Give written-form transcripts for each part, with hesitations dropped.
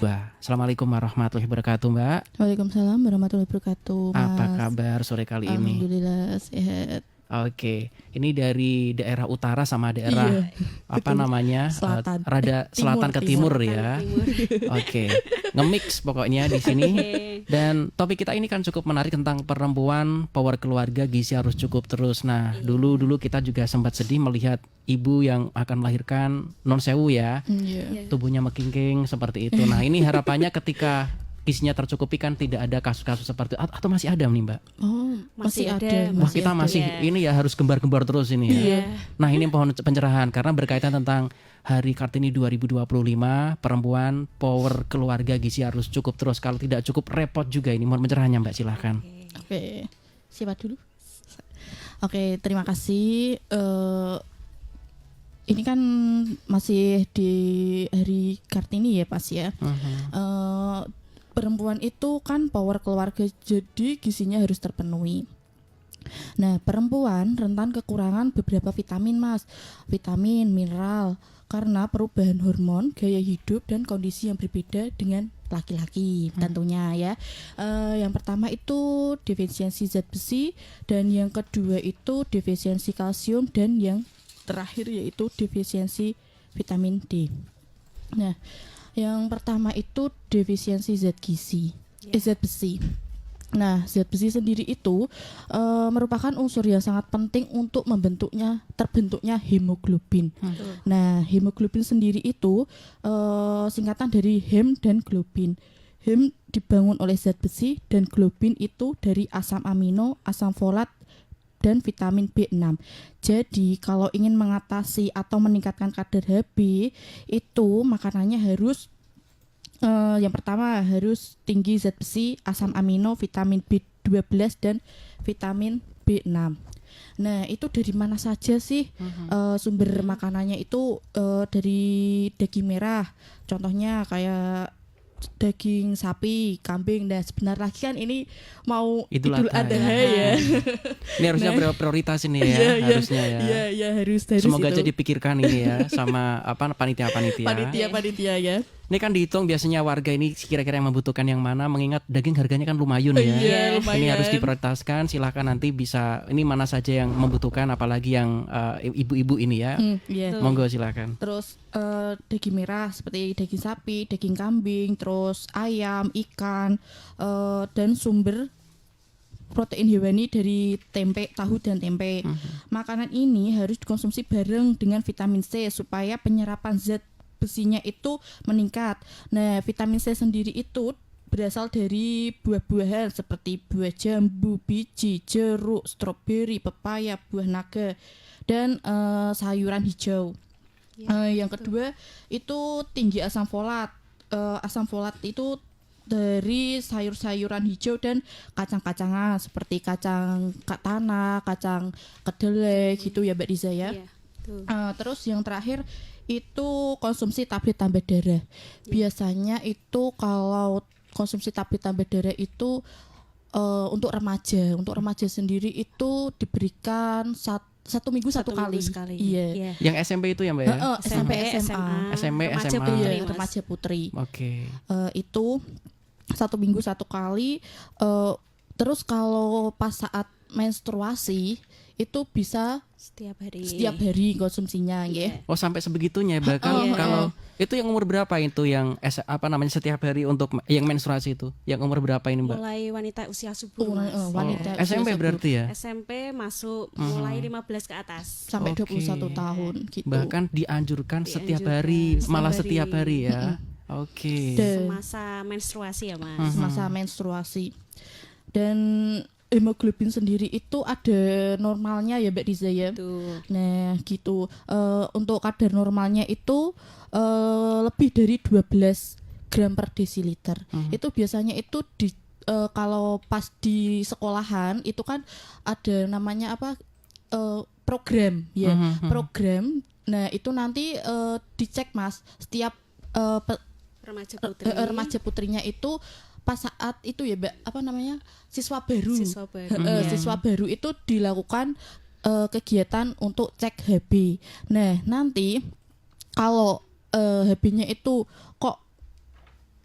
Wah, Assalamualaikum warahmatullahi wabarakatuh, Mbak. Waalaikumsalam warahmatullahi wabarakatuh, Mas. Apa kabar sore kali ini? Alhamdulillah sehat. Oke, ini dari daerah utara sama daerah Iya, apa betul. namanya? Selatan. Rada selatan ke timur ya. Oke, nge-mix pokoknya di sini. Dan topik kita ini kan cukup menarik tentang perempuan, power keluarga, gizi harus cukup terus. Nah, dulu kita juga sempat sedih melihat ibu yang akan melahirkan non sewu ya, Iya. tubuhnya mekingking seperti itu. Nah, ini harapannya ketika gizinya tercukupi kan tidak ada kasus-kasus seperti itu. Atau masih ada nih, Mbak? Oh, masih ada. Wah, kita masih ini ya harus gembar-gembar terus ini ya. Iya. Nah, ini pohon pencerahan karena berkaitan tentang Hari Kartini 2025, perempuan, power keluarga, gizi harus cukup terus. Kalau tidak cukup repot juga ini. Mohon pencerahannya, Mbak, silahkan. Oke. Siapa dulu? Oke, terima kasih. Ini kan masih di Hari Kartini ya, Pas ya. Perempuan itu kan power keluarga, jadi gizinya harus terpenuhi. Nah, perempuan rentan kekurangan beberapa vitamin, Mas. Vitamin, mineral, karena perubahan hormon, gaya hidup, dan kondisi yang berbeda dengan laki-laki tentunya ya. Yang pertama itu defisiensi zat besi, dan yang kedua itu defisiensi kalsium, dan yang terakhir yaitu defisiensi vitamin D. Nah, yang pertama itu defisiensi zat gizi, zat besi. Nah, zat besi sendiri itu merupakan unsur yang sangat penting untuk terbentuknya hemoglobin. Nah, hemoglobin sendiri itu singkatan dari hem dan globin. Hem dibangun oleh zat besi dan globin itu dari asam amino, asam folat, dan vitamin B6. Jadi kalau ingin mengatasi atau meningkatkan kadar HB itu makanannya harus yang pertama harus tinggi zat besi, asam amino, vitamin B12 dan vitamin B6. Nah, itu dari mana saja sih sumber makanannya itu dari daging merah. Contohnya kayak daging sapi, kambing. Dan sebentar lagi kan ini mau Idul Adha ya. Ini harusnya prioritas ini ya, harusnya ya. Iya, harus Semoga itu. aja dipikirkan ini ya sama panitia-panitia. Panitia ya. Ini kan dihitung biasanya warga ini kira-kira yang membutuhkan yang mana, mengingat daging harganya kan lumayan ya. Iya, lumayan. Ini harus diprioritaskan. Silahkan nanti bisa ini mana saja yang membutuhkan, apalagi yang ibu-ibu ini ya. Iya. Monggo silahkan. Terus daging merah seperti daging sapi, daging kambing, terus ayam, ikan, dan sumber protein hewani dari tempe, tahu dan tempe. Makanan ini harus dikonsumsi bareng dengan vitamin C supaya penyerapan zat besinya itu meningkat. Nah, vitamin C sendiri itu berasal dari buah-buahan seperti buah jambu, biji, jeruk, stroberi, pepaya, buah naga, dan sayuran hijau. Yang kedua itu tinggi asam folat. Asam folat itu dari sayur-sayuran hijau dan kacang-kacangan seperti kacang tanah, kacang kedelai gitu ya, Mbak Diza ya. Terus yang terakhir itu konsumsi tablet tambah darah. Biasanya itu kalau konsumsi tablet tambah darah itu untuk remaja. Untuk remaja sendiri itu diberikan satu minggu satu kali. Iya. Yang SMP itu ya, Mbak ya? SMP, SMA. SMP, remaja SMA. Putri, remaja putri. Oke. Itu satu minggu satu kali. Terus kalau pas saat menstruasi itu bisa setiap hari konsumsinya ya. Oh, sampai sebegitunya. Bahkan kalau itu yang umur berapa itu yang setiap hari untuk yang menstruasi itu? Yang umur berapa ini, Mbak? Mulai wanita usia subur. Wanita SMP usia berarti ya? SMP masuk mulai 15 ke atas. Sampai 21 tahun gitu. Bahkan dianjurkan setiap hari, malah setiap hari ya. Oke. Semasa menstruasi ya, Mas. Semasa menstruasi. Dan hemoglobin sendiri itu ada normalnya ya, Mbak Diza ya. Nah gitu, untuk kadar normalnya itu lebih dari 12 gram per desiliter. Itu biasanya itu di kalau pas di sekolahan itu kan ada namanya apa program ya, program. Nah itu nanti dicek, Mas, setiap remaja putrinya itu pas saat itu ya, Mbak, apa namanya, siswa baru itu dilakukan kegiatan untuk cek HB. Nah nanti kalau HB-nya itu kok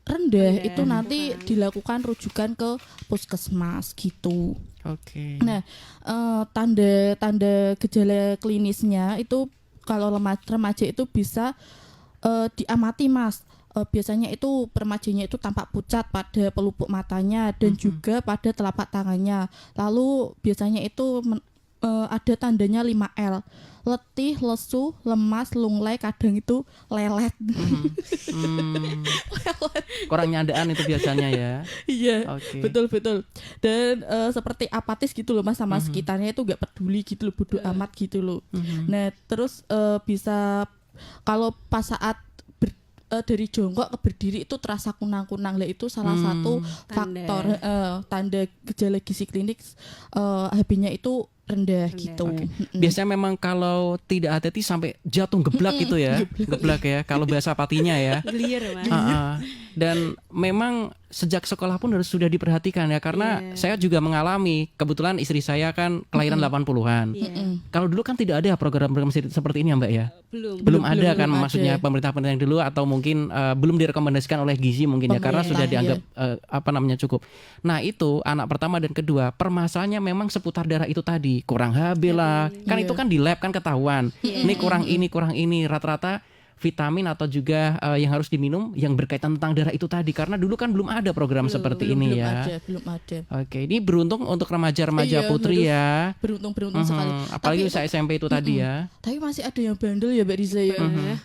rendah itu Rendah. nanti dilakukan rujukan ke puskesmas gitu. Oke. Nah, tanda-tanda gejala klinisnya itu kalau remaja itu bisa diamati Mas. Biasanya itu remajanya itu tampak pucat pada pelupuk matanya dan juga pada telapak tangannya. Lalu biasanya itu ada tandanya 5L. Letih, lesu, lemas, lunglai, kadang itu lelet. Kurang nyadaan itu biasanya ya. Iya, Oke. betul. Dan seperti apatis gitu loh Mas sama sekitarnya itu gak peduli gitu loh, bodo amat gitu loh. Nah, terus bisa kalau pas saat dari jongkok ke berdiri itu terasa kunang-kunang lah, itu salah satu faktor tanda gejala gizi klinik HB-nya itu rendah gitu. Oke. Biasanya memang kalau tidak hati-hati sampai jatuh geblak gitu ya. Geblak ya kalau bahasa patinya ya. Clear, Mas. Dan memang sejak sekolah pun harus sudah diperhatikan ya, karena saya juga mengalami, kebetulan istri saya kan kelahiran 80-an. Kalau dulu kan tidak ada program-program seperti ini ya Mbak ya. Belum Ada kan, belum maksudnya ada. pemerintah yang dulu atau mungkin belum direkomendasikan oleh gizi mungkin ya, karena sudah dianggap cukup. Nah, itu anak pertama dan kedua, permasalahannya memang seputar darah itu tadi, kurang HB lah. Kan itu kan di lab kan ketahuan. Ini kurang ini rata-rata vitamin atau juga yang harus diminum yang berkaitan tentang darah itu tadi, karena dulu kan belum ada program seperti ini ya. Belum ada. Oke, ini beruntung untuk remaja-remaja putri ya. Beruntung sekali. Apalagi Tapi usia SMP itu tadi ya. Tapi masih ada yang bandel ya Mbak Riza ya.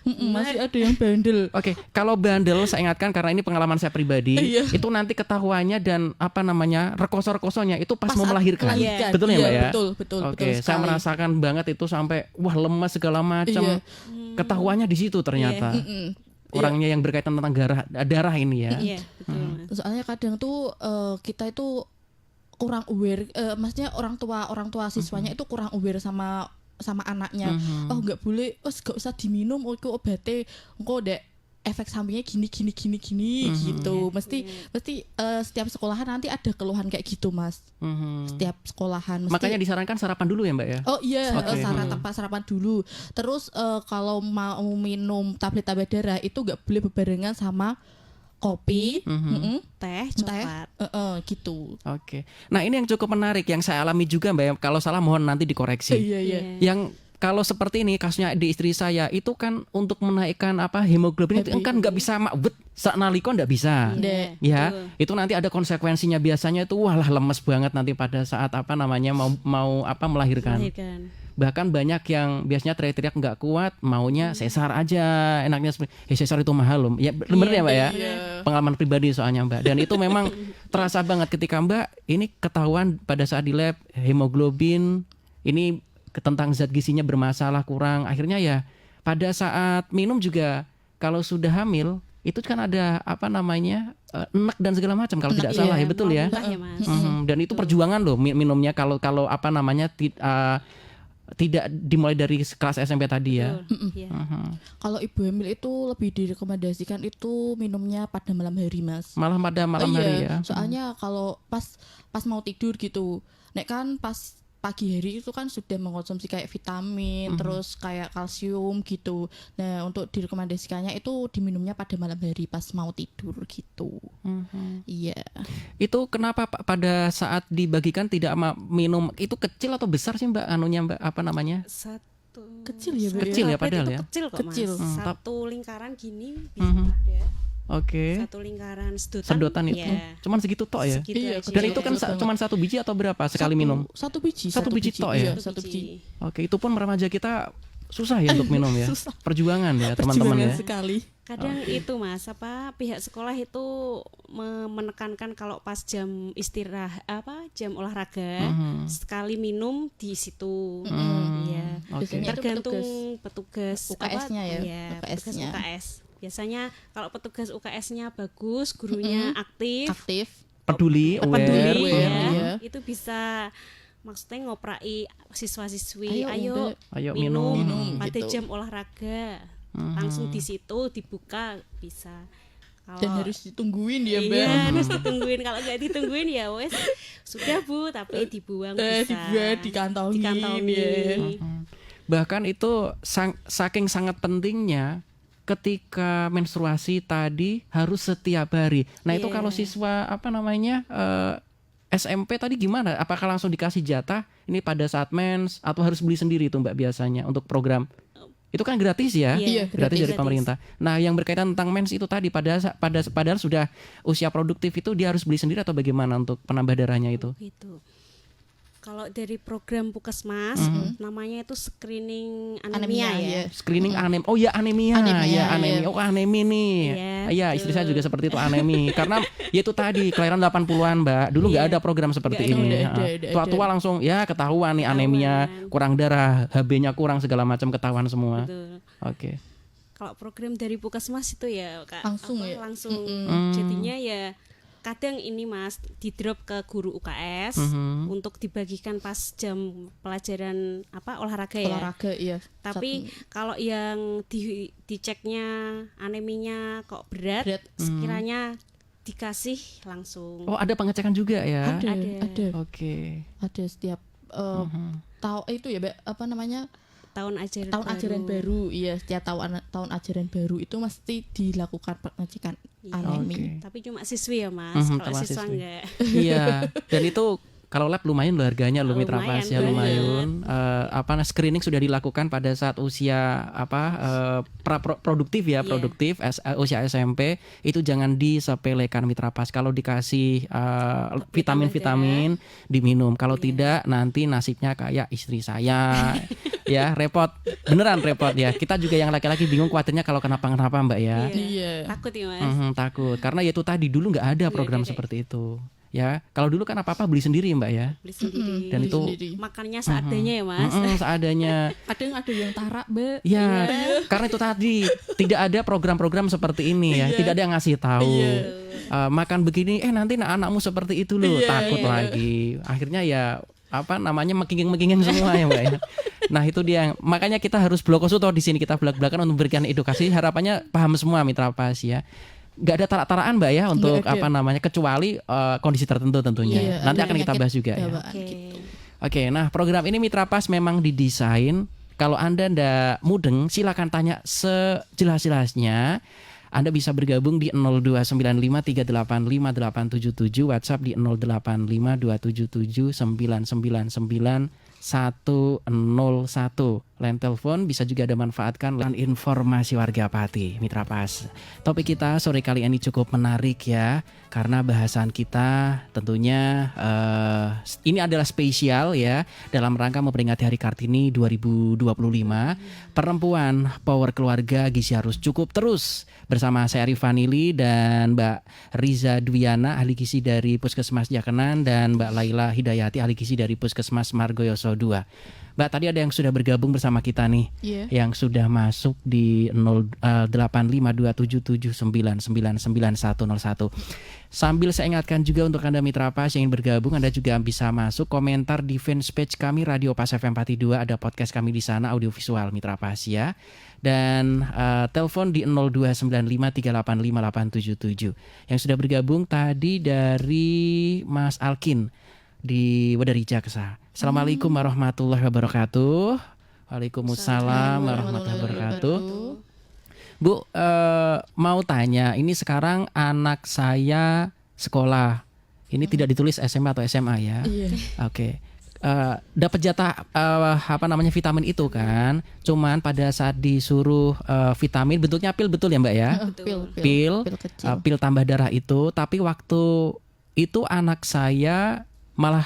Masih ada yang bandel. Oke, kalau bandel saya ingatkan karena ini pengalaman saya pribadi, itu nanti ketahuannya dan rekoso-rekosonya itu pas mau saat melahirkan. melahirkan. Betul ya Mbak ya? Betul. Oke, saya sekali. merasakan banget itu sampai lemas segala macam. Ketahuannya di situ ternyata. Orangnya yang berkaitan tentang darah ini ya. Iya, betul, Mas. Soalnya kadang tuh kita itu kurang aware, maksudnya orang tua siswanya itu kurang aware sama anaknya. Oh nggak boleh, nggak usah diminum, itu obatnya, engkau dek efek sampingnya gini gitu. Mesti setiap sekolahan nanti ada keluhan kayak gitu Mas. Setiap sekolahan mesti. Makanya disarankan sarapan dulu ya Mbak ya. Oh iya, Oke. sarapan dulu. Terus kalau mau minum tablet darah itu nggak boleh bebarengan sama kopi, Teh, teh, coklat. gitu. Oke. Nah, ini yang cukup menarik yang saya alami juga Mbak ya. Kalau salah mohon nanti dikoreksi. Iya. Yang kalau seperti ini kasusnya di istri saya itu kan untuk menaikkan hemoglobin itu kan nggak bisa makwet sak naliko nggak bisa. Dek. Ya, itu nanti ada konsekuensinya, biasanya itu lemes banget nanti pada saat mau melahirkan. Bahkan banyak yang biasanya teriak-teriak nggak kuat, maunya sesar aja, enaknya sesar itu mahal loh. Ya bener ya Mbak ya. Pengalaman pribadi soalnya Mbak. Dan itu memang terasa banget ketika Mbak ini ketahuan pada saat di lab hemoglobin ini tentang zat gizinya bermasalah, kurang. Akhirnya ya pada saat minum juga kalau sudah hamil itu kan ada enek dan segala macam kalau tidak salah ya, betul ya. Muntah ya, Mas. Dan itu perjuangan loh minumnya kalau tidak dimulai dari kelas SMP tadi ya. Iya. Kalau ibu hamil itu lebih direkomendasikan itu minumnya pada malam hari Mas. Malah pada malam hari ya. Soalnya kalau pas mau tidur gitu, nek kan pas pagi hari itu kan sudah mengkonsumsi kayak vitamin, terus kayak kalsium gitu. Nah, untuk direkomendasikannya itu diminumnya pada malam hari pas mau tidur gitu. Iya. Itu kenapa pada saat dibagikan tidak minum itu kecil atau besar sih Mbak Mbak Satu Kecil ya, Mbak? Kecil ya tablet padahal itu ya. kecil kok, Kecil. Mas. Satu lingkaran gini bisa ada. Oke. Satu lingkaran Sedotan itu. ya. Cuman segitu tok ya. Segitu Iya, aja. Dan itu kan Betul. cuman satu biji atau berapa sekali minum? Satu biji. Satu biji tok ya? Iya, satu biji. Oke, itu pun remaja kita susah ya untuk minum ya. Susah. Perjuangan ya teman-teman ya. Perjuangan sekali. Kadang itu Mas, pihak sekolah itu menekankan kalau pas jam istirahat jam olahraga sekali minum di situ. Iya. Oke. Biasanya itu Tergantung petugas UKS-nya ya, Iya, petugas UKS-nya. UKS. Biasanya kalau petugas UKS-nya bagus, gurunya aktif, Peduli, peduli, aware. ya, iya. itu bisa maksudnya ngoprai siswa-siswi, Ayo, Ayo minum pada gitu. jam olahraga. Langsung di situ dibuka bisa. Kalau Dan harus ditungguin ya, Mbak. iya, harus ditungguin. Kalau nggak ditungguin ya wes sudah Bu, tapi dibuang bisa. Dibuang, dikantongin, Dikantongin. ya. Bahkan itu saking sangat pentingnya ketika menstruasi tadi harus setiap hari. Nah itu Iya. kalau siswa SMP tadi gimana? Apakah langsung dikasih jatah ini pada saat mens atau harus beli sendiri itu Mbak biasanya untuk program? Itu kan gratis ya? Iya, gratis dari gratis. pemerintah. Nah, yang berkaitan tentang mens itu tadi padahal sudah usia produktif itu dia harus beli sendiri atau bagaimana untuk penambah darahnya itu? Gitu. Kalau dari program Puskesmas namanya itu screening anemia ya. Screening anemia. Oh ya anemia. Anemia, Ya iya. anemia. Oh anemi nih. Iya, Iya, istri saya juga seperti itu anemi. Karena ya itu tadi kelahiran 80-an, Mbak. Dulu nggak Iya. ada program seperti Nggak ini. ada. Tua-tua langsung ya ketahuan nih anemia, kurang darah, HB-nya kurang segala macam ketahuan semua. Betul. Oke. Kalau program dari Puskesmas itu ya Langsung ya? langsung. Jadinya ya kadang ini Mas di drop ke guru UKS untuk dibagikan pas jam pelajaran olahraga ya. Olahraga iya. Tapi kalau yang diceknya aneminya kok berat. Sekiranya dikasih langsung. Oh, ada pengecekan juga ya? Ada. Oke. Ada setiap tahu itu ya Mbak, apa namanya? Tahun ajaran baru. Iya, setiap tahun ajaran baru itu mesti dilakukan pengecekan anemi. Tapi cuma siswi ya Mas. Kalau cuma siswa siswi. enggak. Iya. Dan itu kalau lab lumayan loh harganya loh Mitra Lumayan Pas ya banget. lumayan. Screening sudah dilakukan pada saat usia produktif ya, Iya. produktif usia SMP itu jangan disepelekan Mitra Pas. Kalau dikasih vitamin-vitamin diminum. Kalau tidak nanti nasibnya kayak istri saya. Ya, repot. Beneran repot ya. Kita juga yang laki-laki bingung khawatirnya kalau kenapa-kenapa Mbak ya. Iya. Takut ya Mas. Takut. Karena ya itu tadi dulu nggak ada program seperti itu. Ya, kalau dulu kan apa-apa beli sendiri Mbak ya. Beli sendiri. Dan itu Makannya seadanya ya Mas. seadanya. Kadang ada yang tarak, Mbak. Ya, karena itu tadi tidak ada program-program seperti ini ya, tidak ada yang ngasih tahu. Makan begini, nanti anakmu seperti itu loh, takut lagi. Akhirnya ya mekingin semua ya Mbak ya. Nah itu dia, makanya kita harus blokosuto di sini kita belak-belakan untuk memberikan edukasi. Harapannya paham semua Mitra Pas ya. Gak ada tarak-tarakan Mbak ya untuk kecuali kondisi tertentu tentunya. Iya, Nanti ada akan kita bahas juga ya. Oke, nah program ini Mitra Pas memang didesain. Kalau Anda ndak mudeng, silakan tanya sejelas-jelasnya. Anda bisa bergabung di 02953855877, WhatsApp di 085277999101. Line telepon bisa juga Anda manfaatkan line informasi warga Pati, Mitra Pas. Topik kita sore kali ini cukup menarik ya, karena bahasan kita tentunya ini adalah spesial ya, dalam rangka memperingati Hari Kartini 2025. Perempuan power keluarga gizi harus cukup terus. Bersama saya Arif Vanili dan Mbak Riza Dwiana, ahli gizi dari Puskesmas Jakenan, dan Mbak Laila Hidayati, ahli gizi dari Puskesmas Margoyoso 2. Mbak, tadi ada yang sudah bergabung bersama kita nih, yang sudah masuk di 085277999101. Sambil saya ingatkan juga untuk Anda Mitra Pas yang ingin bergabung, Anda juga bisa masuk komentar di fanpage kami Radio Pas FM Pati 2, ada podcast kami di sana audiovisual Mitra Pas ya. Dan telepon di 02953858877. Yang sudah bergabung tadi dari Mas Alkin di Wadari Jaksa. Assalamualaikum warahmatullahi wabarakatuh. Waalaikumsalam warahmatullahi wabarakatuh. Bu, mau tanya, ini sekarang anak saya sekolah. Ini tidak ditulis SMA atau SMA ya? Iya. Oke. Dapat jatah vitamin itu kan, cuman pada saat disuruh vitamin bentuknya pil, betul ya Mbak ya? Pil tambah darah itu, tapi waktu itu anak saya malah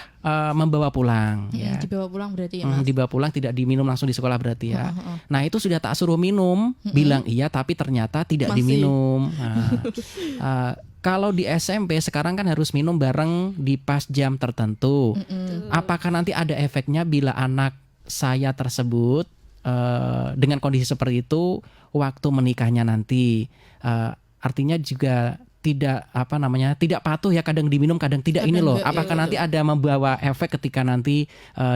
membawa pulang ya. Dibawa pulang berarti ya Mas? Dibawa pulang, tidak diminum langsung di sekolah berarti ya. Nah itu sudah tak suruh minum, bilang iya tapi ternyata tidak diminum. Kalau di SMP sekarang kan harus minum bareng di pas jam tertentu. Apakah nanti ada efeknya bila anak saya tersebut dengan kondisi seperti itu waktu menikahnya nanti? Artinya juga tidak tidak patuh ya, kadang diminum kadang tidak, ini loh. Apakah nanti ada membawa efek ketika nanti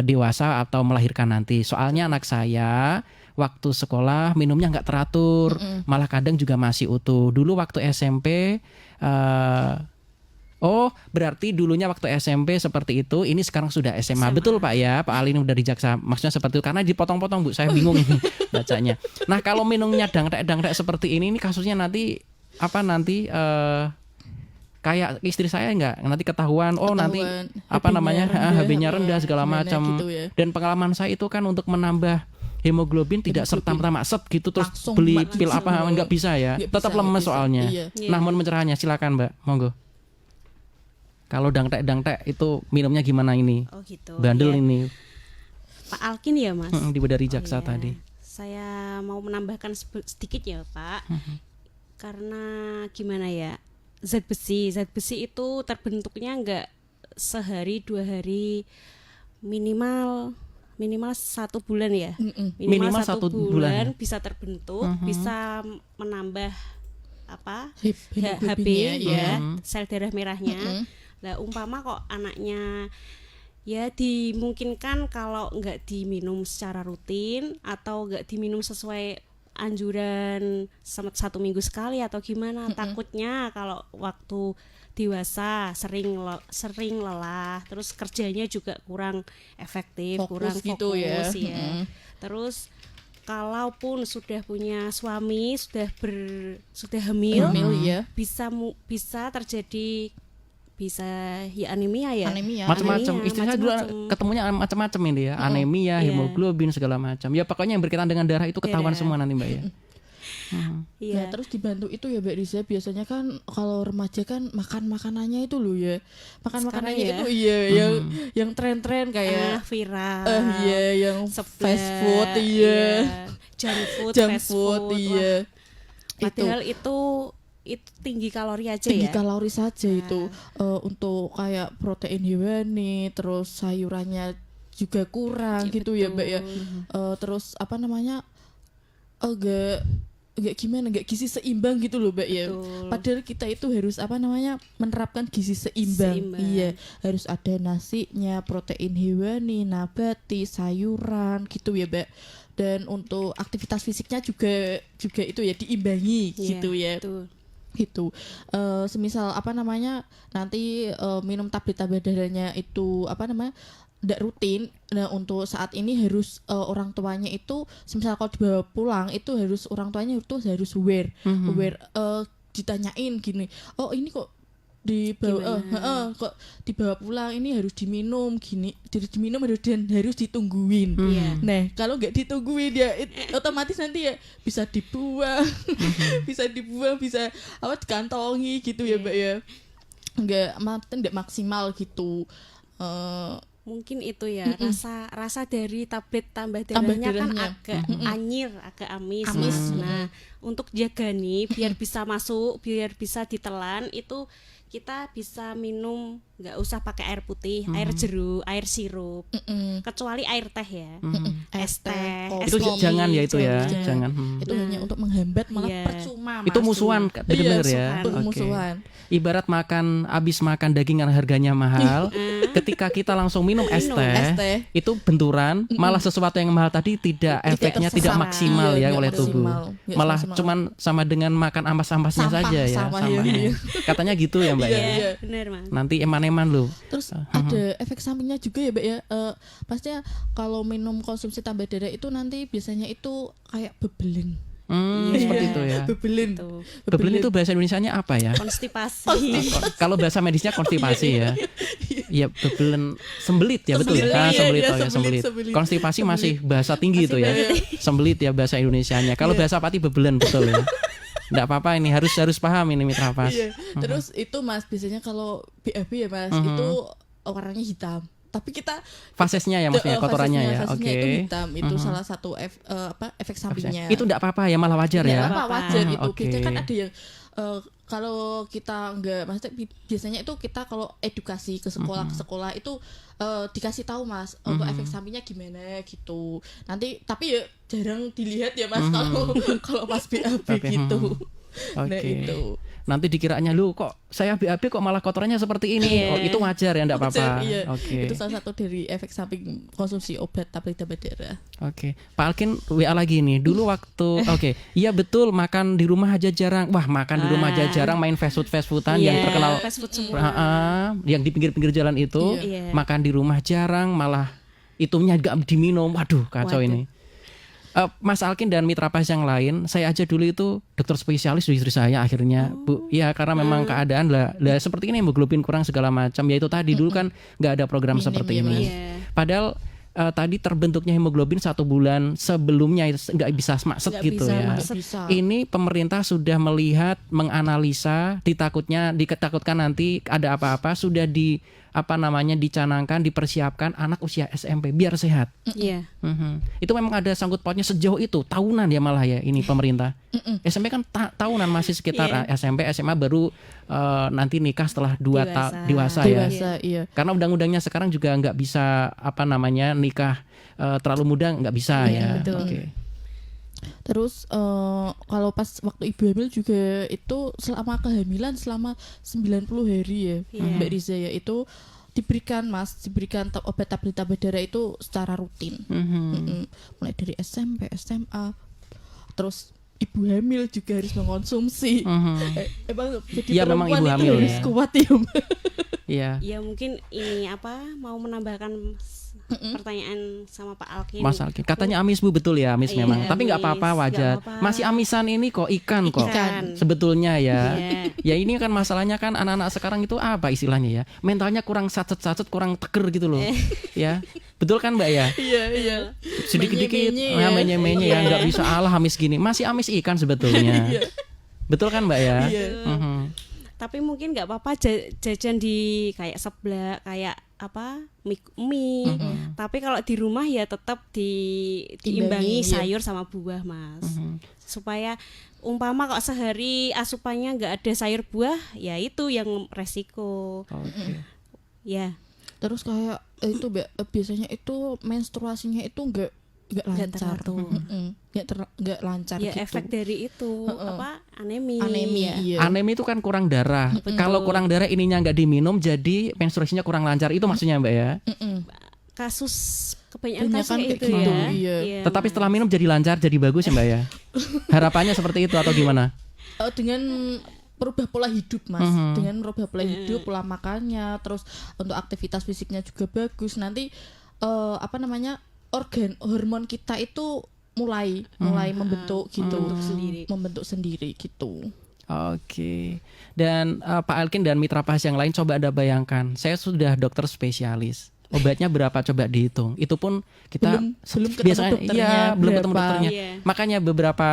dewasa atau melahirkan nanti? Soalnya anak saya waktu sekolah minumnya nggak teratur, malah kadang juga masih utuh. Dulu waktu SMP Oh, berarti dulunya waktu SMP seperti itu, ini sekarang sudah SMA. Betul Pak ya, Pak Ali ini udah di Jaksa. Maksudnya seperti itu, karena dipotong-potong Bu, saya bingung ini bacanya. Nah kalau minumnya dangdek seperti ini kasusnya nanti apa nanti kayak istri saya nggak nanti ketahuan nanti apa namanya HB-nya rendah segala macam gitu ya. Dan pengalaman saya itu kan untuk menambah hemoglobin tidak serta-merta set gitu terus Langsung beli langsung. pil apa nggak bisa ya, Nggak tetap bisa, lemes nggak bisa. soalnya. Iya. Nah mohon pencerahannya silakan Mbak, monggo. Kalau dangtek itu minumnya gimana ini? Oh gitu. Bandel Ya, ini Pak Alkin ya Mas. di dari Jaksa Iya. tadi. Saya mau menambahkan sedikit ya Pak. Karena gimana ya, zat besi itu terbentuknya nggak sehari 2 hari, minimal 1 bulan ya. Minimal satu satu bulan. bisa terbentuk, bisa menambah apa Hemoglobinnya, HB ya. ya, sel darah merahnya. Lah umpama kok anaknya ya dimungkinkan kalau nggak diminum secara rutin atau nggak diminum sesuai anjuran 1 minggu sekali atau gimana, takutnya kalau waktu dewasa sering lelah, terus kerjanya juga kurang efektif, Fokus kurang gitu ya. ya. Terus kalaupun sudah punya suami, sudah hamil, ya. bisa terjadi ya anemia ya. Macam-macam. Istri saya dulu ketemunya macam-macam ini ya, anemia, hemoglobin segala macam. Ya pokoknya yang berkaitan dengan darah itu ketahuan semua nanti Mbak ya. Iya. Nah, terus dibantu itu ya Mbak Riza, biasanya kan kalau remaja kan makan makanannya itu loh ya. Makan Sekarang makanannya ya. itu yang tren-tren kayak viral. yang seblak, fast food junk food, junk fast food food. Wah, itu padahal itu tinggi kalori aja tinggi ya. kalori saja itu. Untuk kayak protein hewani, terus sayurannya juga kurang gitu ya Mbak ya. Terus apa namanya agak gimana, nggak gizi seimbang gitu loh Mbak ya. Betul. Padahal kita itu harus apa namanya menerapkan gizi seimbang. Iya, harus ada nasinya, protein hewani, nabati, sayuran gitu ya Mbak. Dan untuk aktivitas fisiknya juga itu ya diimbangi gitu ya. Betul. Gitu. Semisal apa namanya nanti minum tablet tambah darahnya itu apa namanya tidak rutin. Nah untuk saat ini harus orang tuanya itu semisal kalau dibawa pulang itu harus orang tuanya itu harus aware ditanyain gini, oh ini kok dibawa kok dibawa pulang ini harus diminum gini, harus ditungguin. Nah kalau nggak ditungguin ya otomatis nanti ya bisa dibuang bisa apa dikantongi gitu ya Mbak ya, nggak maksimal gitu. Mungkin itu ya rasa dari tablet tambah darahnya kan agak anyir, agak amis. Nah untuk jaga nih biar bisa masuk, biar bisa ditelan itu kita bisa minum, nggak usah pakai air putih, air jeruk, air sirup, kecuali air teh ya, es teh, kopi. es Itu kopi, jangan ya itu ya, jangan. Itu hanya untuk menghambat, malah percuma. Itu musuhan bener ya. Musuhan. Ibarat abis makan daging yang harganya mahal, ketika kita langsung minum es teh, itu benturan, malah sesuatu yang mahal tadi efeknya tidak maksimal ya oleh tubuh. Malah cuman sama dengan makan ampas-ampasnya saja ya. Iya. Katanya gitu ya Mbak ya. Iya, benar Mas. Nanti eman-eman loh. Terus ada efek sampingnya juga ya Mbak ya. Pastinya kalau minum konsumsi tambah darah itu nanti biasanya itu kayak bebelen. Seperti itu ya. Bebelen itu bahasa Indonesianya apa ya? Konstipasi. Kalau bahasa medisnya konstipasi ya. Iya, bebelen, sembelit ya, betul ya. Sembelit. Konstipasi masih bahasa tinggi itu ya. Sembelit ya bahasa Indonesianya. Kalau bahasa Pati bebelen, betul ya. Nggak apa-apa, ini harus paham ini Mitra Pas. Terus itu Mas biasanya kalau BAB ya Mas itu warnanya hitam. Tapi kita fasesnya ya maksudnya kotorannya ya. Oke. Itu hitam, itu salah satu efek sampingnya. Itu enggak apa-apa ya, malah wajar ya. Enggak wajar itu. Biasanya kan ada yang kalau kita enggak, maksudnya biasanya itu kita kalau edukasi ke sekolah itu dikasih tahu Mas untuk efek sampingnya gimana gitu. Nanti tapi ya jarang dilihat ya Mas kalau pas BAB gitu. Oke. Nah itu. Nanti dikiranya lu kok saya BAB kok malah kotorannya seperti ini. Iya. Oh, itu wajar ya, enggak apa-apa. Iya. Oke. Itu salah satu dari efek samping konsumsi obat tablet darah. Oke. Pak Alkin WA lagi nih. Dulu waktu iya betul makan di rumah aja jarang. Wah, makan di rumah aja jarang, main fast foodan yang terkenal fast food semua. yang di pinggir-pinggir jalan itu. Iya. Makan di rumah jarang, malah itunya gak diminum. Waduh, kacau ini. Mas Alkin dan mitra pas yang lain, saya aja dulu itu dokter spesialis di istri saya akhirnya, Bu. Ya karena memang keadaan lah seperti ini, hemoglobin kurang segala macam. Ya itu tadi dulu kan nggak ada program Minim seperti ya, ini. Iya. Padahal tadi terbentuknya hemoglobin 1 bulan sebelumnya nggak bisa makset Nggak gitu bisa ya. makset. Bisa. Ini pemerintah sudah melihat, menganalisa, diketakutkan nanti ada apa-apa, sudah dicanangkan, dipersiapkan anak usia SMP biar sehat. Iya. Itu memang ada sangkut pautnya sejauh itu, tahunan ya malah ya ini pemerintah. SMP kan tahunan masih sekitar SMP, SMA baru nanti nikah setelah dewasa ya. Dewasa, iya. Karena undang-undangnya sekarang juga nggak bisa nikah terlalu muda, nggak bisa ya. betul. Oke. Terus kalau pas waktu ibu hamil juga itu selama kehamilan selama 90 hari ya, Mbak Riza ya, itu diberikan obat tablet darah itu secara rutin. Mulai dari SMP, SMA, terus ibu hamil juga harus mengkonsumsi. Emang jadi Ya, memang perempuan ibu itu hamil harus ya. kuat ya, Mbak. Iya. Ya mungkin ini mau menambahkan pertanyaan sama Pak Alkin. Mas Alkin, katanya amis Bu, betul ya amis Iya, memang. Tapi nggak apa-apa, amis, wajar. nggak apa-apa. Masih amisan ini kok ikan kok. Ikan. Sebetulnya ya. Iya. Ya ini kan masalahnya kan anak-anak sekarang itu apa istilahnya ya? Mentalnya kurang sacet-sacet, kurang teger gitu loh. Ya. Betul kan Mbak ya? Iya, iya. Sedikit-dikit Menye-menye ya. menye-menye ya, nggak bisa amis gini. Masih amis ikan sebetulnya. Betul kan Mbak ya? Iya. Tapi mungkin nggak apa-apa jajan di kayak seblak, kayak mie. Tapi kalau di rumah ya tetap diimbangi Imbangi, iya. sayur sama buah, Mas. Supaya umpama kok sehari asupannya nggak ada sayur buah, ya itu yang resiko. Oke. Ya. Terus kayak itu Mbak, biasanya itu menstruasinya itu enggak lancar. teratur. Enggak lancar Ya gitu. efek dari itu anemia. Anemia. Iya. Anemia itu kan kurang darah. Kalau kurang darah ininya nggak diminum, jadi menstruasinya kurang lancar. Itu maksudnya Mbak ya. Kasus kebanyakan kasus Kebanyakan kayak kayak itu gitu, ya. iya. Iya. Tetapi setelah minum jadi lancar, jadi bagus ya Mbak ya. Harapannya seperti itu atau gimana? Dengan merubah pola hidup, Mas. Dengan merubah pola hidup, pola makannya, terus untuk aktivitas fisiknya juga bagus. Nanti organ hormon kita itu mulai membentuk gitu, membentuk sendiri gitu. Oke. Dan Pak Alkin dan mitra pas yang lain, coba Anda bayangkan, saya sudah dokter spesialis. Obatnya berapa coba dihitung. Itu pun kita belum ketemu biasanya dokternya, belum ketemu berapa. dokternya. Iya. Makanya beberapa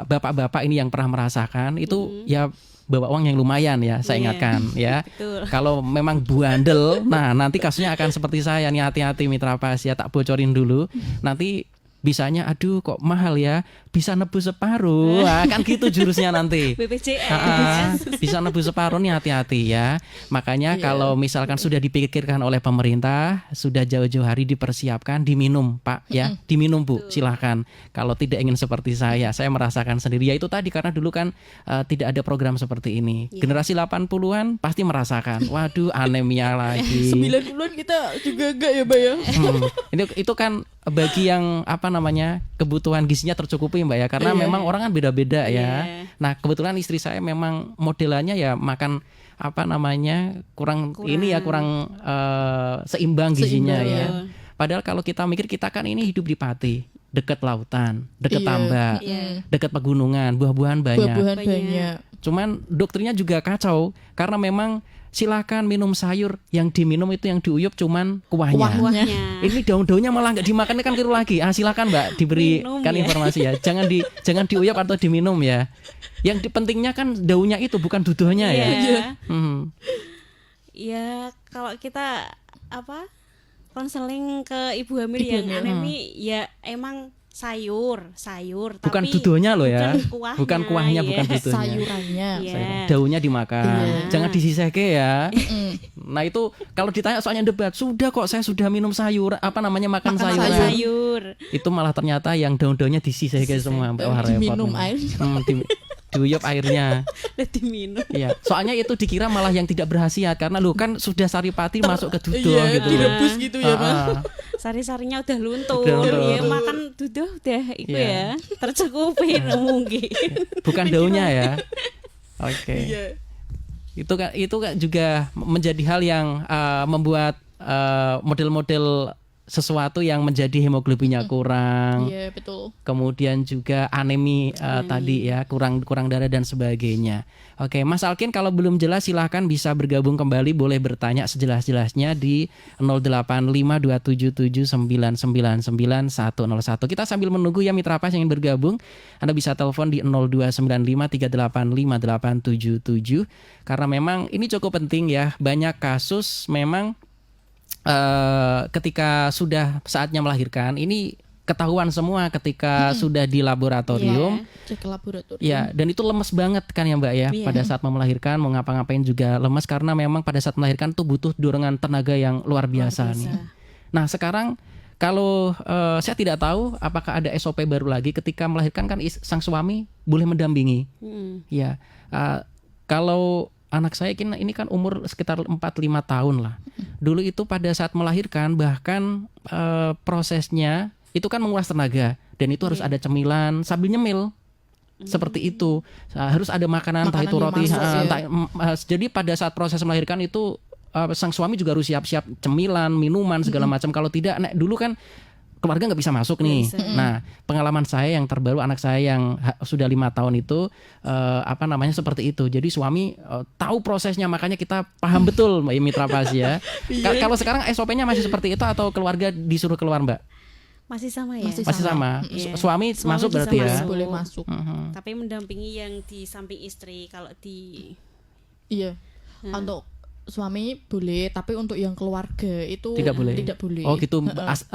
bapak-bapak ini yang pernah merasakan itu ya bawa uang yang lumayan ya, saya Iya. ingatkan ya. Betul. Kalau memang bandel, nah nanti kasusnya akan seperti saya nih, hati-hati mitra pas ya, tak bocorin dulu. Nanti bisanya aduh kok mahal ya, bisa nebus separuh. Nah, kan gitu jurusnya nanti. BPJS. Bisa nebus separuh nih, hati-hati ya. Makanya kalau misalkan sudah dipikirkan oleh pemerintah, sudah jauh-jauh hari dipersiapkan, diminum Pak ya, diminum Bu, silahkan. Kalau tidak ingin seperti saya merasakan sendiri. Ya itu tadi, karena dulu kan tidak ada program seperti ini. Generasi 80-an pasti merasakan, waduh anemia lagi. 90-an kita juga enggak ya, Mbak ya? Itu kan bagi yang kebutuhan gizinya tercukupi Mbak ya, karena memang orang kan beda-beda ya. Nah kebetulan istri saya memang modelannya ya makan kurang seimbang gizinya ya. Padahal kalau kita mikir, kita kan ini hidup di Pati, dekat lautan, dekat tambak, dekat pegunungan, buah-buahan banyak. Buah-buahan banyak. Cuman dokternya juga kacau, karena memang silakan minum sayur, yang diminum itu yang diuyup cuman kuahnya. Kuahnya. Ini daun-daunnya malah nggak dimakan, ini kan keliru lagi. Silakan Mbak diberikan Minum, ya. informasi ya. Jangan diuyap atau diminum ya. Yang pentingnya kan daunnya itu, bukan duduhnya ya. Iya. Ya kalau kita konseling ke ibu hamil yang anemia, ya emang sayur Bukan tapi duduhnya loh ya. bukan kuahnya, bukan ya. duduhnya. Sayurannya. Iya. Daunnya dimakan, jangan disisehke ya. Nah itu kalau ditanya soalnya debat, sudah kok saya sudah minum makan sayuran. sayur. Itu malah ternyata yang daun-daunnya disisehke semua Mbak. Wah, repot Diminum memang. air. diuyup airnya. Udah diminum. Iya, soalnya itu dikira malah yang tidak berkhasiat karena lu kan sudah saripati masuk ke duduh Iya, gitu. direbus gitu ya, Mas. Sari-sarinya udah luntur. Udah luntur. Ya makan duduh udah itu Iya. ya. Tercukupin mungkin. Bukan daunnya ya. Oke. Iya. Itu kan juga menjadi hal yang membuat model-model sesuatu yang menjadi hemoglobinnya kurang. Iya, betul. Kemudian juga anemi tadi ya, kurang darah dan sebagainya. Oke, Mas Alkin kalau belum jelas silahkan bisa bergabung kembali, boleh bertanya sejelas-jelasnya di 085277999101. Kita sambil menunggu ya Mitra Pas yang ingin bergabung, Anda bisa telepon di 0295385877 karena memang ini cukup penting ya. Banyak kasus memang ketika sudah saatnya melahirkan ini ketahuan semua ketika sudah di laboratorium. Cek ke laboratorium. Ya, dan itu lemes banget kan ya Mbak ya. Iya. Pada saat mau melahirkan mau ngapa-ngapain juga lemes karena memang pada saat melahirkan tuh butuh dorongan tenaga yang luar biasa nih. Nah, sekarang kalau saya tidak tahu apakah ada SOP baru lagi ketika melahirkan kan sang suami boleh mendampingi. Ya. Kalau anak saya ini kan umur sekitar 4-5 tahun lah. Dulu itu pada saat melahirkan bahkan prosesnya itu kan menguras tenaga dan itu harus ada cemilan sambil nyemil. Seperti itu. Harus ada makanan entah itu roti, jadi pada saat proses melahirkan itu sang suami juga harus siap-siap cemilan, minuman segala macam. Kalau tidak, dulu kan keluarga nggak bisa masuk nih. Nah, pengalaman saya yang terbaru anak saya yang sudah 5 tahun itu seperti itu. Jadi suami tahu prosesnya, makanya kita paham betul Mbak Mitra Pas ya. Kalau sekarang SOP-nya masih seperti itu atau keluarga disuruh keluar Mbak? Masih sama ya. Masih sama. Iya. Suami masuk bisa berarti ya. masuk. Boleh masuk. Tapi mendampingi yang di samping istri. Kalau di Iya. Untuk suami boleh, tapi untuk yang keluarga itu Tidak boleh. Oh gitu,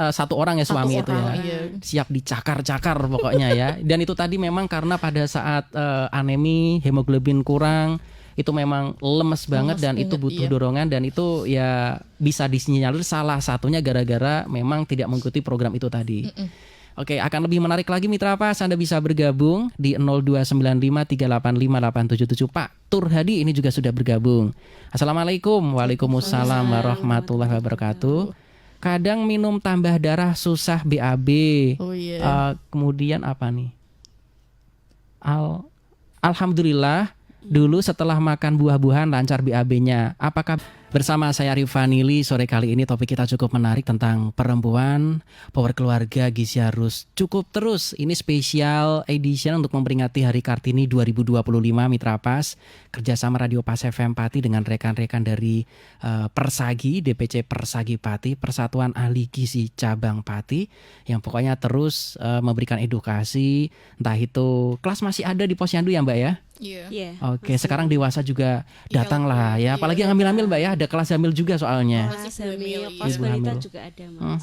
satu orang ya suami itu ya. Iya. Siap dicakar-cakar pokoknya ya. Dan itu tadi memang karena pada saat anemi, hemoglobin kurang, itu memang lemes banget dan itu butuh dorongan dan itu ya bisa disinyalir salah satunya gara-gara memang tidak mengikuti program itu tadi. Oke, akan lebih menarik lagi Mitra Pas, Anda bisa bergabung di 0295385877. Pak Tur Hadi ini juga sudah bergabung. Assalamualaikum. Waalaikumsalam warahmatullahi wabarakatuh. Kadang minum tambah darah susah BAB. Oh iya. Kemudian apa nih? Alhamdulillah dulu setelah makan buah-buahan lancar BAB-nya. Apakah bersama saya Rifanili sore kali ini topik kita cukup menarik tentang perempuan, power keluarga, gizi harus cukup terus. Ini special edition untuk memperingati Hari Kartini 2025 Mitra Pas. Kerjasama Radio Pas FM Pati dengan rekan-rekan dari Persagi, DPC Persagi Pati, Persatuan Ahli Gizi Cabang Pati, yang pokoknya terus memberikan edukasi. Entah itu kelas masih ada di Posyandu ya Mbak ya? Iya. Oke, sekarang dewasa juga datang lah ya. Apalagi yang hamil-hamil Mbak ya, ada kelas hamil juga soalnya. kelas hamil, Ibu kelas balita hamil. juga ada Mas.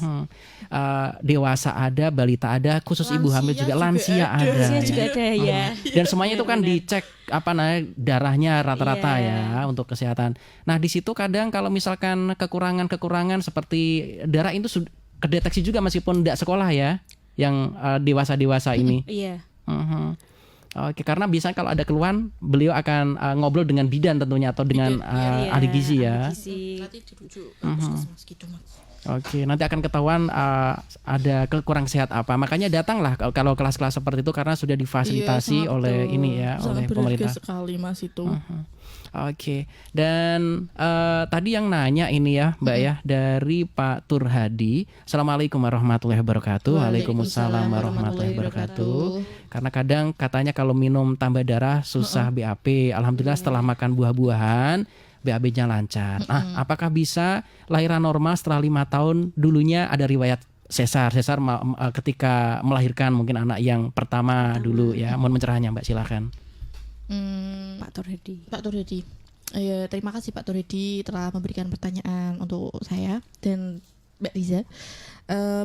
Dewasa ada, balita ada, khusus ibu hamil juga, lansia ada. Lansia ya. juga ada ya. Dan semuanya itu kan dicek darahnya rata-rata ya untuk kesehatan. Nah, di situ kadang kalau misalkan kekurangan seperti darah itu kedeteksi juga meskipun tidak sekolah ya, yang dewasa-dewasa ini. Iya. Oke, karena biasanya kalau ada keluhan, beliau akan ngobrol dengan bidan tentunya atau dengan ahli gizi ya. Nanti dirujuk ke puskesmas gitu, Mas. Oke, nanti akan ketahuan ada kekurang sehat apa. Makanya datanglah kalau kelas-kelas seperti itu karena sudah difasilitasi oleh ini ya, oleh pemerintah. Sangat sekali Mas itu. Oke, dan tadi yang nanya ini ya Mbak ya, dari Pak Tur Hadi. Assalamualaikum warahmatullahi wabarakatuh. Waalaikumsalam warahmatullahi wabarakatuh. Karena kadang katanya kalau minum tambah darah susah BAB. Alhamdulillah setelah makan buah-buahan BAB-nya lancar. Apakah bisa lahiran normal setelah 5 tahun? Dulunya ada riwayat sesar ketika melahirkan mungkin anak yang pertama dulu ya. Mohon pencerahannya Mbak, silakan. Pak Tur Hadi. Ya, terima kasih Pak Tur Hadi telah memberikan pertanyaan untuk saya dan Mbak Liza.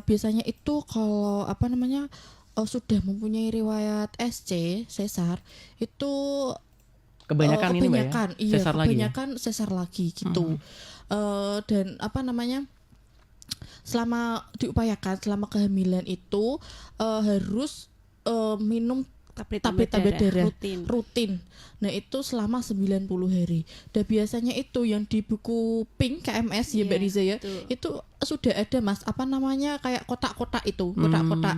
Biasanya itu kalau sudah mempunyai riwayat SC sesar itu Kebanyakan ini Mbak ya? Sesar lagi ya? Sesar lagi gitu. Dan selama diupayakan selama kehamilan itu harus minum tablet tambah darah rutin. rutin. Nah, itu selama 90 hari. Dan biasanya itu yang di buku Pink KMS ya Mbak Iya, Riza ya. betul. Itu sudah ada Mas, apa namanya, kayak kotak-kotak itu, kotak-kotak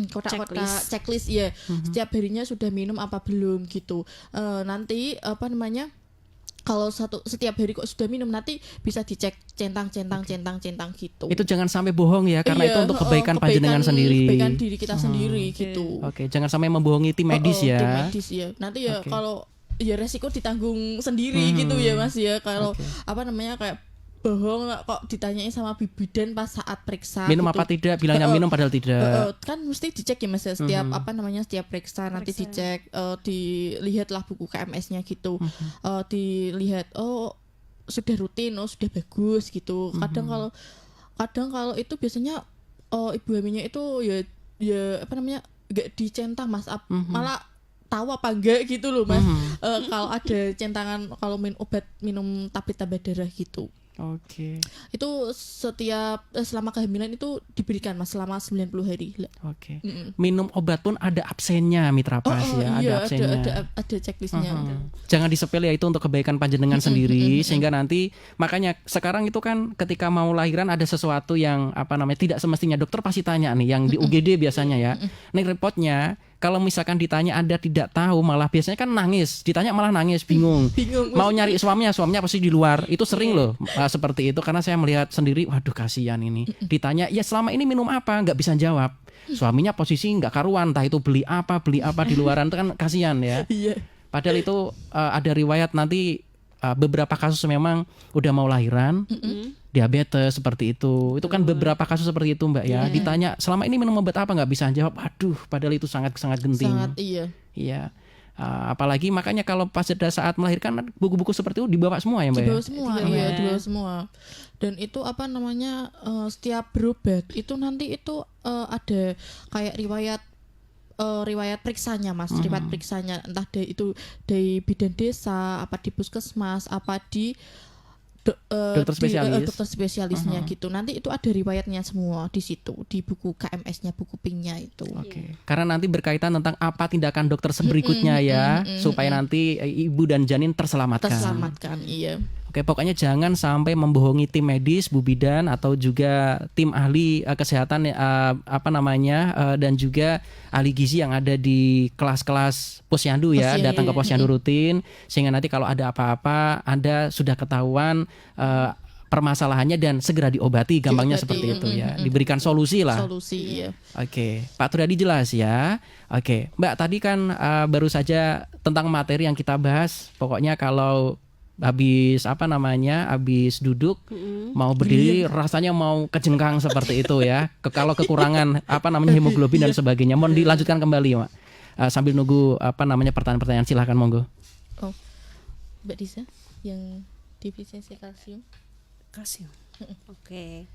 kotak-kotak checklist ya. Setiap harinya sudah minum apa belum gitu. Nanti apa namanya, kalau setiap hari kok sudah minum, nanti bisa dicek centang gitu. Itu jangan sampai bohong ya, karena Iya, itu untuk kebaikan panjenengan sendiri. Kebaikan diri kita sendiri gitu. Oke, jangan sampai membohongi tim medis ya. Tim medis ya. Nanti ya Oke. kalau ya resiko ditanggung sendiri gitu ya Mas ya. Kalau apa namanya, kayak bohong kok ditanyain sama bidan pas saat periksa Minum gitu. apa tidak, bilangnya minum padahal tidak. Kan mesti dicek ya Mas ya, setiap apa namanya, setiap periksa nanti dicek, dilihatlah buku KMS-nya gitu. Dilihat sudah rutin, sudah bagus gitu. Kadang kalau itu biasanya ibu hamilnya itu ya apa namanya, enggak dicentang Mas, malah tahu apa enggak gitu loh Mas. Kalau ada centangan, kalau minum tablet tambah darah gitu. Oke. Itu setiap selama kehamilan itu diberikan Mas, selama 90 hari. Oke. Minum obat pun ada absennya Mitra Pas ya, iya, ada absennya. ada checklistnya. Jangan disepele ya, itu untuk kebaikan panjenengan sendiri, sehingga nanti makanya sekarang itu kan ketika mau lahiran ada sesuatu yang apa namanya tidak semestinya, dokter pasti tanya nih, yang di UGD biasanya ya. Nih reportnya, kalau misalkan ditanya Anda tidak tahu, malah biasanya kan nangis, ditanya malah nangis, bingung. Mau nyari suaminya pasti di luar. Itu sering loh seperti itu, karena saya melihat sendiri, waduh kasihan ini. Ditanya, ya selama ini minum apa? Nggak bisa jawab. Suaminya posisi nggak karuan, entah itu beli apa di luaran, itu kan kasihan ya. Padahal itu ada riwayat nanti beberapa kasus memang udah mau lahiran, diabetes seperti itu kan beberapa kasus seperti itu Mbak ya. Ditanya selama ini minum obat apa, nggak bisa jawab. Aduh, padahal itu sangat genting. Sangat Iya. Apalagi makanya kalau pas pada saat melahirkan, buku-buku seperti itu dibawa semua ya Mbak dibawa ya. semua, dibawa semua. Dan itu apa namanya, setiap berobat itu nanti itu ada kayak riwayat periksanya Mas, riwayat periksanya, entah dari bidan desa, apa di puskesmas, apa di Dokter spesialis. dokter spesialisnya gitu. Nanti itu ada riwayatnya semua di situ, di buku KMS-nya, buku Pink-nya itu. Oke. Karena nanti berkaitan tentang apa tindakan dokter berikutnya ya, supaya nanti ibu dan janin terselamatkan. Iya. Oke, pokoknya jangan sampai membohongi tim medis, Bu Bidan, atau juga tim ahli kesehatan dan juga ahli gizi yang ada di kelas-kelas posyandu ya, datang ke posyandu rutin, sehingga nanti kalau ada apa-apa Anda sudah ketahuan permasalahannya dan segera diobati, gampangnya seperti itu ya, diberikan solusi lah. Solusi, iya. Oke, Pak Turyadi jelas ya. Oke, Mbak, tadi kan baru saja tentang materi yang kita bahas. Pokoknya kalau habis duduk mau berdiri rasanya mau kejengkang seperti itu ya. Kalau kekurangan hemoglobin dan sebagainya. Mohon dilanjutkan kembali, Mak. Sambil nunggu pertanyaan-pertanyaan, silahkan monggo. Mbak Disa yang defisiensi kalsium. Oke.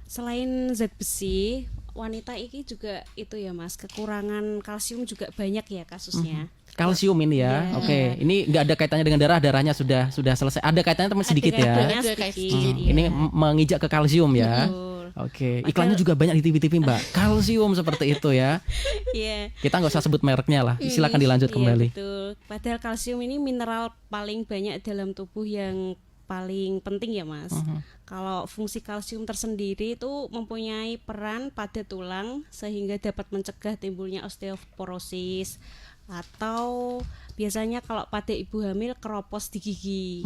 Selain zat besi, wanita ini juga itu ya Mas, kekurangan kalsium juga banyak ya kasusnya. Kalsium ini ya. Oke. Ini nggak ada kaitannya dengan darahnya sudah selesai. Ada kaitannya teman sedikit ya. Ini mengijak ke kalsium ya. Oke. Iklannya juga banyak di TV-TV Mbak. Kalsium seperti itu ya. Iya. Kita nggak usah sebut mereknya lah. Silakan dilanjut kembali. Betul. Padahal kalsium ini mineral paling banyak dalam tubuh yang paling penting ya Mas. Kalau fungsi kalsium tersendiri itu mempunyai peran pada tulang sehingga dapat mencegah timbulnya osteoporosis, atau biasanya kalau pada ibu hamil keropos di gigi,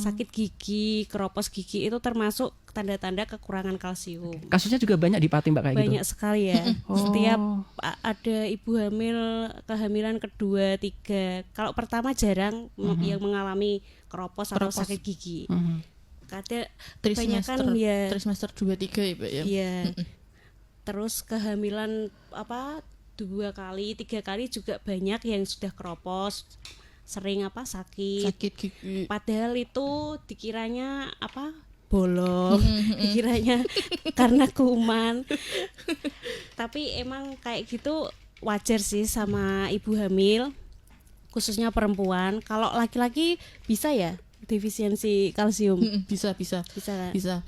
sakit gigi, keropos gigi itu termasuk tanda-tanda kekurangan kalsium. Kasusnya juga banyak di Pati Mbak kayak banyak gitu. sekali ya. Setiap ada ibu hamil kehamilan kedua, tiga, kalau pertama jarang yang mengalami keropos atau sakit gigi. Kadang kebanyakan ya trimester 2 3 ya Mbak ya. Iya. Terus kehamilan 2 kali, 3 kali juga banyak yang sudah keropos, sering sakit gigi. Padahal itu dikiranya bolong, dikiranya karena kuman. Tapi emang kayak gitu wajar sih sama ibu hamil, khususnya perempuan. Kalau laki-laki bisa ya defisiensi kalsium? Bisa kan? Bisa.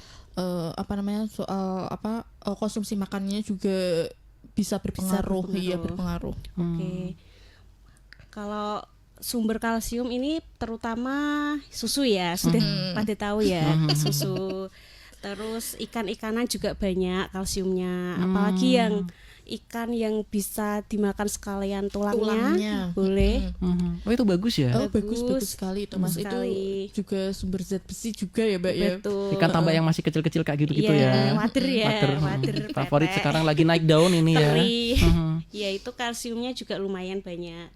Soal konsumsi makannya juga bisa berpengaruh. berpengaruh. Iya, berpengaruh. Oke. Kalau sumber kalsium ini terutama susu ya, sudah pada tahu ya, susu. Terus ikan-ikanan juga banyak kalsiumnya, apalagi yang ikan yang bisa dimakan sekalian tulangnya. Boleh. Oh itu bagus ya. Oh, bagus sekali itu Mas. sekali. Itu juga sumber zat besi juga ya, Mbak ya. Betul. Ikan tambak yang masih kecil-kecil kayak gitu-gitu Iya, ya. wader ya, wader, Favorit pepek. sekarang lagi naik daun ini ya. Teri. Ya itu kalsiumnya juga lumayan banyak.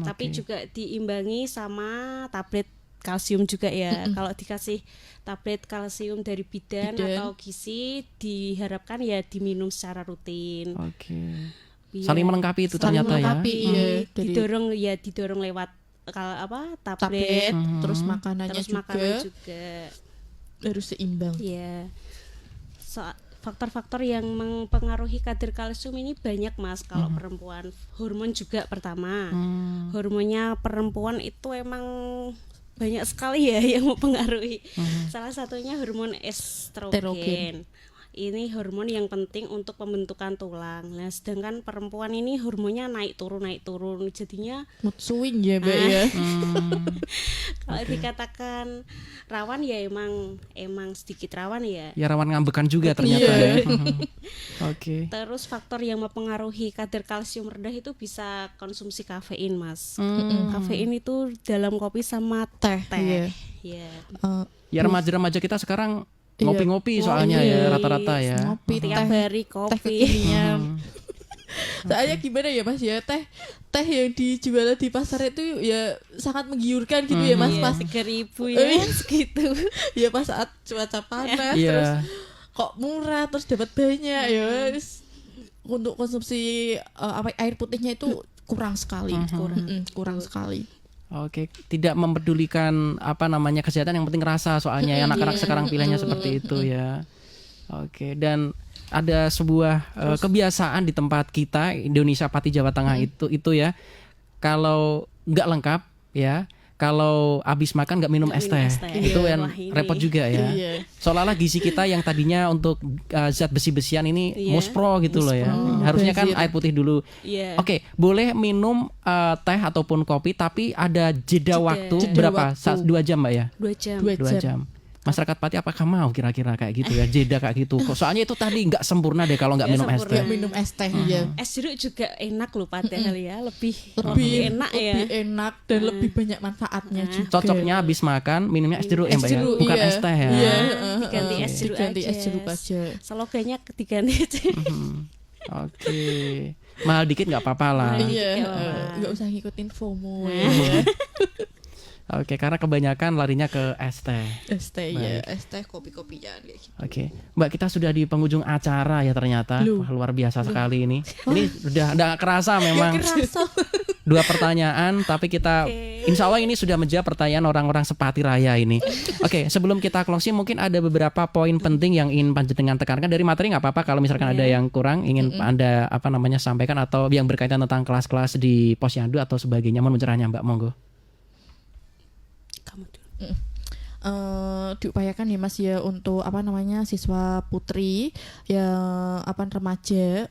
Tapi juga diimbangi sama tablet kalsium juga ya. Kalau dikasih tablet kalsium dari bidan atau gizi diharapkan ya diminum secara rutin. Oke. Iya. Saling melengkapi itu Saling ternyata melengkapi, ya. iya. Dari didorong lewat kalau tablet, tablet, terus makanannya terus juga, makanan juga. harus seimbang. Ya. Faktor-faktor yang mempengaruhi kadar kalsium ini banyak Mas kalau perempuan. Hormon juga pertama. Hormonnya perempuan itu emang banyak sekali ya yang mempengaruhi. Salah satunya hormon estrogen. Ini hormon yang penting untuk pembentukan tulang. Nah, sedangkan perempuan ini hormonnya naik turun. Jadinya Mood swing ya, Mbak ya. kalau dikatakan rawan ya emang sedikit rawan ya. Ya rawan ngambekan juga ternyata ya. Oke. Terus faktor yang mempengaruhi kadar kalsium rendah itu bisa konsumsi kafein, Mas. Kafein itu dalam kopi sama Teh. Iya. Ya. Ya remaja-remaja kita sekarang Iya. ngopi-ngopi soalnya ya rata-rata ya. Ngopi, Tiap hari teh kopi. kekinian. Soalnya gimana ya Mas ya, teh yang dijual di pasar itu ya sangat menggiurkan gitu ya Mas, pas 3.000 ya segitu. ya pas saat cuaca panas Iya. terus kok murah terus dapat banyak ya. Untuk konsumsi air putihnya itu kurang sekali. Kurang sekali. Oke, tidak mempedulikan kesehatan, yang penting rasa soalnya ya, anak-anak sekarang pilihannya seperti itu ya. Oke, dan ada sebuah kebiasaan di tempat kita Indonesia Pati Jawa Tengah itu ya, kalau nggak lengkap ya, kalau habis makan nggak minum es teh, itu Iya. yang Wah, ini. repot juga ya. Iya. Seolah-olah gizi kita yang tadinya untuk zat besi-besian ini Iya. muspro gitu loh ya. Harusnya kan Bazir. air putih dulu. Iya. Oke, boleh minum teh ataupun kopi, tapi ada jeda waktu Jeda berapa? waktu. 2 jam Mbak ya? 2 jam. 2 jam. Masyarakat Pati apakah mau kira-kira kayak gitu ya, jeda kayak gitu? Kok soalnya itu tadi nggak sempurna deh kalau nggak Nggak minum es sempurna. teh. Ya minum es teh ya. Es jeruk juga enak loh padahal ya, lebih Lebih enak ya. lebih enak dan lebih banyak manfaatnya juga. Cocoknya habis makan minumnya es jeruk ya Mbak ya, jeruk, bukan iya. es teh ya. Iya, Diganti es jeruk diganti aja. es jeruk aja. Slogannya diganti aja. Oke, mahal dikit nggak apa-apa lah. Mahal. Iya, Dikit, apa. nggak usah ngikutin FOMO ya. Oke, karena kebanyakan larinya ke es teh. Es teh ya, es teh kopi-kopian kayak gitu. Oke, Mbak, kita sudah di penghujung acara ya ternyata. Loh. Wah, luar biasa sekali ini. Ini udah nggak kerasa memang. Kerasa. 2 pertanyaan, tapi kita insya Allah ini sudah menjawab pertanyaan orang-orang sepati raya ini. Oke, sebelum kita closing mungkin ada beberapa poin penting yang ingin panjenengan tekankan dari materi, nggak apa-apa kalau misalkan ada yang kurang ingin Anda sampaikan atau yang berkaitan tentang kelas-kelas di Posyandu atau sebagainya. Mohon pencerahannya Mbak, monggo. Kamu dulu. Diupayakan ya Mas ya untuk siswa putri yang remaja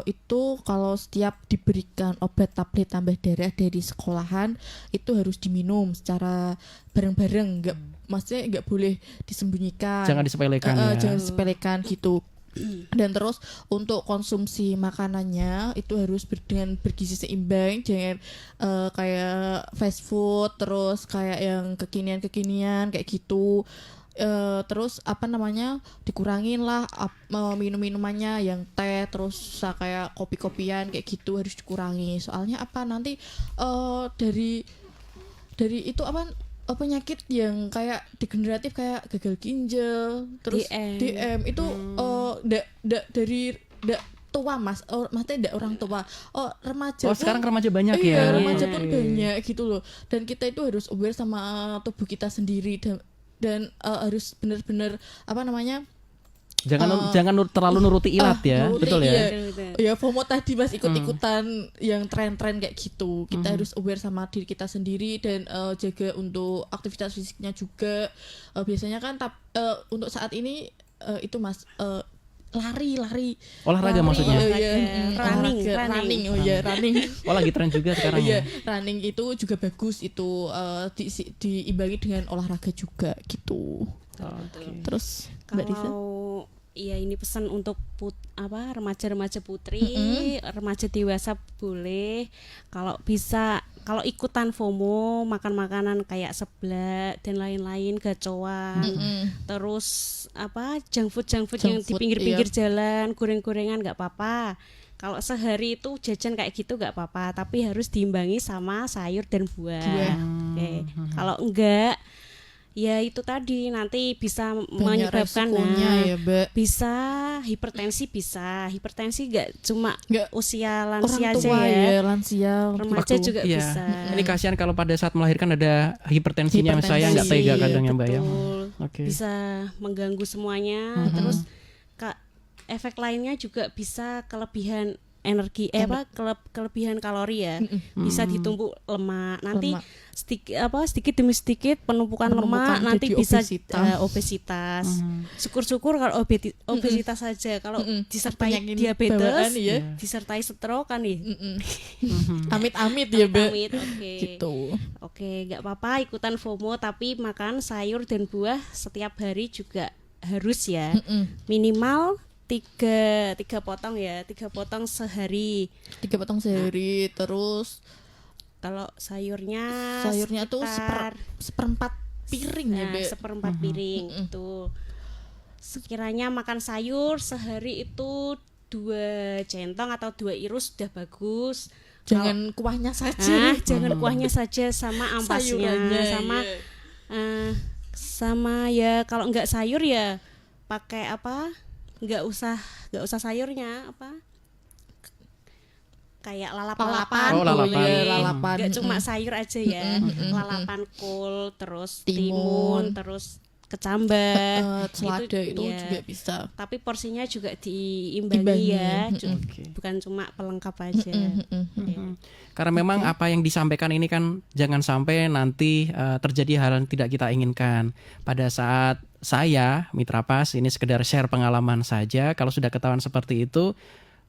itu kalau setiap diberikan obat tablet tambah darah dari sekolahan itu harus diminum secara bareng-bareng, maksudnya nggak boleh disembunyikan, Jangan disepelekan ya. jangan disepelekan gitu. Dan terus untuk konsumsi makanannya itu harus dengan bergizi seimbang, jangan kayak fast food, terus kayak yang kekinian kayak gitu. Terus dikurangin lah minum-minumannya yang teh, terus kayak kopi-kopian kayak gitu harus dikurangi. Soalnya nanti dari itu penyakit yang kayak degeneratif kayak gagal ginjal, terus DM itu dari tua Mas, maksudnya ndak orang tua, remaja. Oh, sekarang remaja banyak iya, ya. remaja pun banyak gitu loh. Dan kita itu harus aware sama tubuh kita sendiri dan harus benar-benar Jangan terlalu nuruti ilat ya, nuruti, betul ya. iya. Betul. Ya FOMO tadi Mas, ikut-ikutan yang tren-tren kayak gitu. Kita harus aware sama diri kita sendiri dan jaga untuk aktivitas fisiknya juga. Biasanya kan untuk saat ini itu Mas lari. Olahraga maksudnya. Oh, iya. Running. Running. Oh iya, running. Oh lagi tren juga sekarang Iya, ya. running itu juga bagus itu diimbangi dengan olahraga juga gitu. Terus Mbak Risa? Kalau ya ini pesan untuk remaja-remaja putri, remaja dewasa boleh kalau bisa, kalau ikutan FOMO makan makanan kayak seblak dan lain-lain, gacoan, terus junk food yang di food, pinggir-pinggir jalan, goreng-gorengan nggak apa-apa. Kalau sehari itu jajan kayak gitu nggak apa-apa, tapi harus diimbangi sama sayur dan buah. Oke. Kalau enggak, ya itu tadi nanti bisa menyebabkan ya, Mbak. bisa hipertensi nggak cuma Nggak usia Orang lansia aja tua ya, lansia. remaja Waktu- juga iya. bisa. Ini kasihan kalau pada saat melahirkan ada hipertensinya, saya nggak tega kadang ya Mbak ya. Betul. Oke. Bisa mengganggu semuanya. Terus efek lainnya juga bisa kelebihan energi kelebihan kalori ya, bisa ditumpuk lemak nanti Lemak. sedikit demi sedikit penumpukan lemak nanti jadi bisa obesitas. Syukur-syukur kalau obesitas saja, kalau disertai Penyakit diabetes, bawaan, ya. disertai stroke kan ya. Amit-amit ya, Mbak. Amit, oke. Gitu. Oke, nggak apa-apa ikutan FOMO, tapi makan sayur dan buah setiap hari juga harus ya. Minimal tiga potong ya, 3 potong sehari. 3 potong sehari, terus Kalau sayurnya tuh sekitar seperempat piring ya, Mbak. seperempat piring itu. Sekiranya makan sayur sehari itu 2 centong atau 2 irus sudah bagus. Jangan kuahnya saja. Jangan kuahnya saja sama ampasnya, Sayurannya, sama iya. sama ya kalau enggak sayur ya pakai nggak usah sayurnya kayak lalapan. Oh, lalapan. boleh. Lalapan. Nggak cuma sayur aja ya, lalapan kol, terus timun, terus kecambah, Selada itu ya. juga bisa. Tapi porsinya juga diimbangi ya, bukan cuma pelengkap aja. Karena memang apa yang disampaikan ini kan jangan sampai nanti terjadi hal yang tidak kita inginkan. Pada saat saya, Mitra Pas, ini sekedar share pengalaman saja. Kalau sudah ketahuan seperti itu,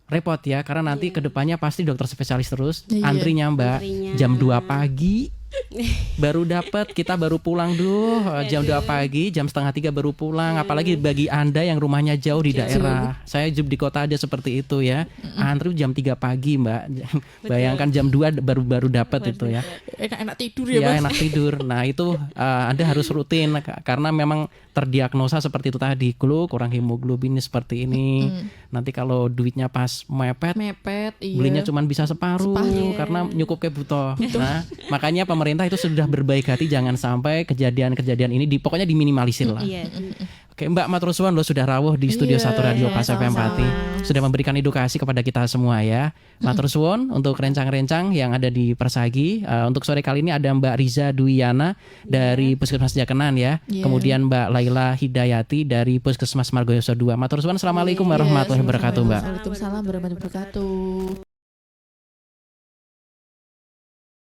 repot ya. Karena nanti kedepannya pasti dokter spesialis terus. Iya. Antrinya Mbak, Antrinya. jam 2 pagi. Baru dapat, kita baru pulang jam 2 pagi, jam setengah 3 baru pulang. Apalagi bagi Anda yang rumahnya jauh di daerah. Saya di kota aja seperti itu ya. Antri jam 3 pagi, Mbak. Bayangkan jam 2 baru dapat itu ya. Enak tidur ya, Ya Mas. enak tidur. Nah itu Anda harus rutin karena memang terdiagnosa seperti itu tadi, kurang hemoglobin seperti ini. Nanti kalau duitnya pas mepet, Iya. belinya cuma bisa separuh karena nyukup ke butuh. Nah makanya pemerintah itu sudah berbaik hati, jangan sampai kejadian-kejadian ini pokoknya diminimalisir lah. Iya. Oke Mbak matur suwun lo sudah rawuh di studio Iya, 1 Radio Pas FM sama-sama. Pati. Sudah memberikan edukasi kepada kita semua ya. Matur suwun untuk rencang-rencang yang ada di Persagi. Untuk sore kali ini ada Mbak Riza Dwiana dari Puskesmas Jakenan ya. Iya. Kemudian Mbak Laila Hidayati dari Puskesmas Margoyoso 2. Matur suwun. Assalamualaikum warahmatullahi wabarakatuh Mbak. Waalaikumsalam warahmatullahi wabarakatuh.